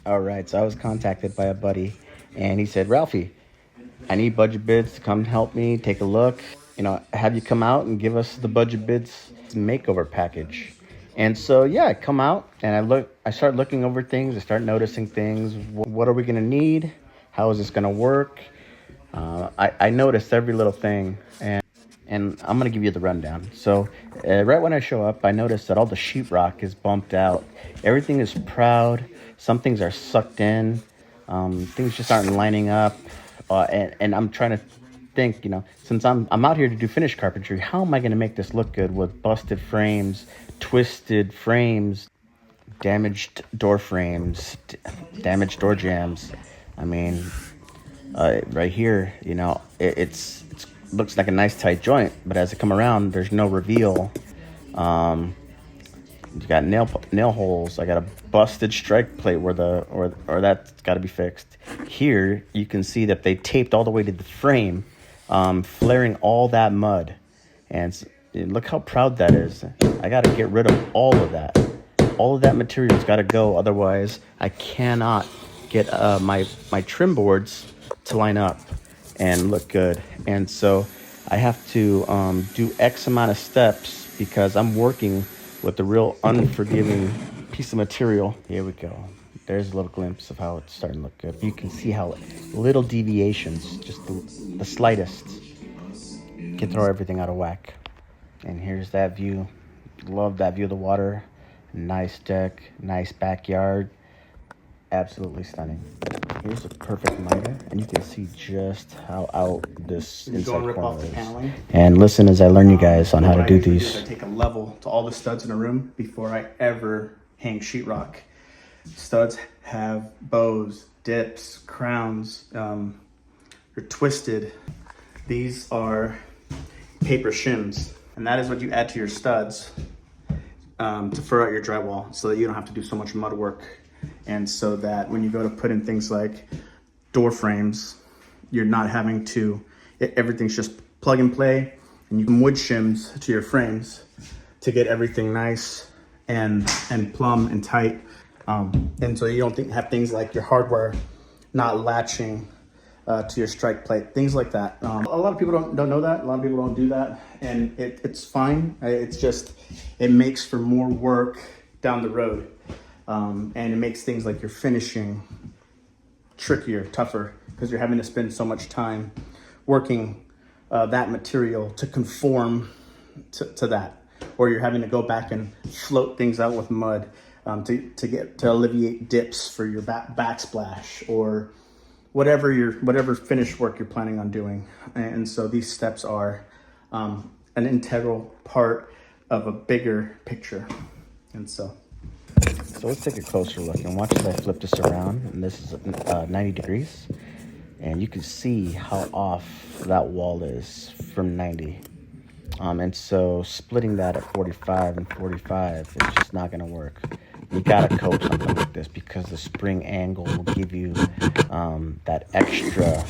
All right, so I was contacted by a buddy, and he said, Ralphie, I need budget bids to come help me take a look. Have you come out and give us the budget bids makeover package. And so, yeah, I come out and I start looking over things. I start noticing things. What are we going to need? How is this going to work? I noticed every little thing, and I'm going to give you the rundown. So, right when I show up, I notice that all the sheetrock is bumped out. Everything is proud. Some things are sucked in. Things just aren't lining up. And I'm trying to think, since I'm out here to do finish carpentry, how am I going to make this look good with busted frames, twisted frames, damaged door frames, damaged door jambs? I mean, right here, it's looks like a nice tight joint, but as I come around, there's no reveal. You got nail holes. I got a busted strike plate where or that's got to be fixed. Here you can see that they taped all the way to the frame, flaring all that mud, and look how proud that is. I got to get rid of all of that. All of that material's got to go. Otherwise, I cannot get my trim boards to line up and look good. And so I have to do X amount of steps because I'm working with a real unforgiving piece of material. Here we go. There's a little glimpse of how it's starting to look good. You can see how little deviations, just the slightest, can throw everything out of whack. And here's that view. Love that view of the water. Nice deck, nice backyard. Absolutely stunning. Here's a perfect miter, and you can see just how out this inside corner is. And listen as I learn you guys on how to do these. I take a level to all the studs in a room before I ever hang sheetrock. Studs have bows, dips, crowns. They're twisted. These are paper shims, and that is what you add to your studs to fur out your drywall so that you don't have to do so much mud work. And so that when you go to put in things like door frames, you're not having to, everything's just plug and play, and you can wood shims to your frames to get everything nice and plumb and tight. And so you don't have things like your hardware not latching to your strike plate, things like that. A lot of people don't know that. A lot of people don't do that, and it's fine. It's just, it makes for more work down the road. And it makes things like your finishing trickier, tougher, because you're having to spend so much time working that material to conform to that, or you're having to go back and float things out with mud to alleviate dips for your backsplash or whatever finish work you're planning on doing. And so these steps are an integral part of a bigger picture. And so let's take a closer look and watch as I flip this around. And this is 90 degrees. And you can see how off that wall is from 90. And so splitting that at 45 and 45 is just not going to work. You got to coat something like this because the spring angle will give you that extra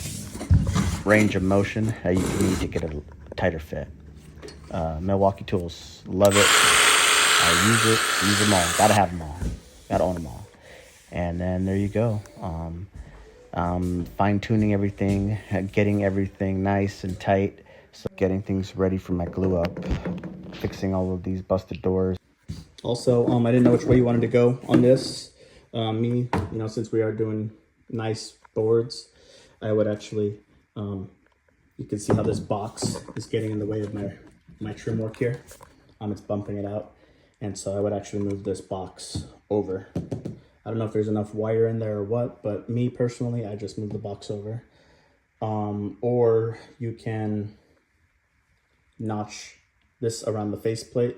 range of motion that you need to get a tighter fit. Milwaukee tools, love it. I use them all. Gotta have them all. Gotta own them all. And then there you go. Fine tuning everything, getting everything nice and tight. So getting things ready for my glue up, fixing all of these busted doors. Also, I didn't know which way you wanted to go on this. Since we are doing nice boards, I would actually, you can see how this box is getting in the way of my trim work here. It's bumping it out. And so I would actually move this box over. I don't know if there's enough wire in there or what, but me personally, I just move the box over. Or you can notch this around the faceplate.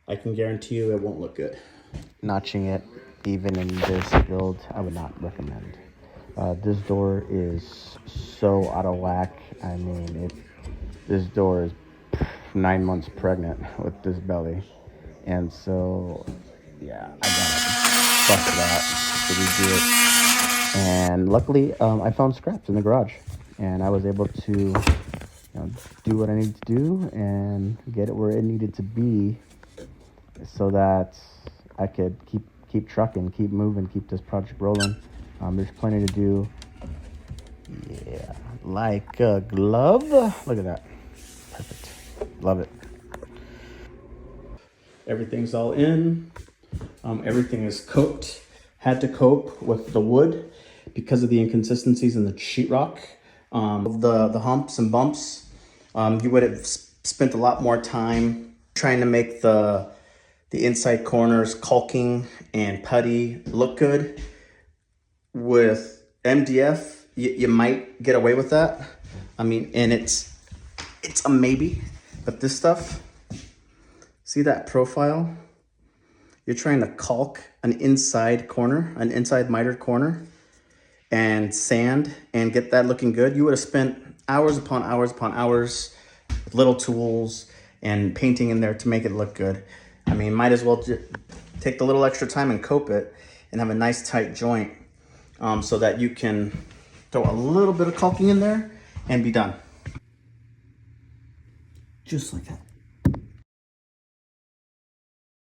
I can guarantee you it won't look good. Notching it, even in this build, I would not recommend. This door is so out of whack. I mean, this door is 9 months pregnant with this belly. And so, yeah, I got it. Busted out to redo it. And luckily, I found scraps in the garage. And I was able to do what I needed to do and get it where it needed to be so that I could keep trucking, keep moving, keep this project rolling. There's plenty to do. Yeah, like a glove. Look at that. Perfect. Love it. Everything's all in. Everything is coped. Had to cope with the wood because of the inconsistencies in the sheetrock. The humps and bumps. You would have spent a lot more time trying to make the inside corners caulking and putty look good. With MDF, you might get away with that. I mean, and it's a maybe, but this stuff, see that profile? You're trying to caulk an inside corner, an inside mitered corner, and sand and get that looking good. You would have spent hours upon hours upon hours with little tools and painting in there to make it look good. I mean, might as well take the little extra time and cope it and have a nice tight joint, so that you can throw a little bit of caulking in there and be done. Just like that.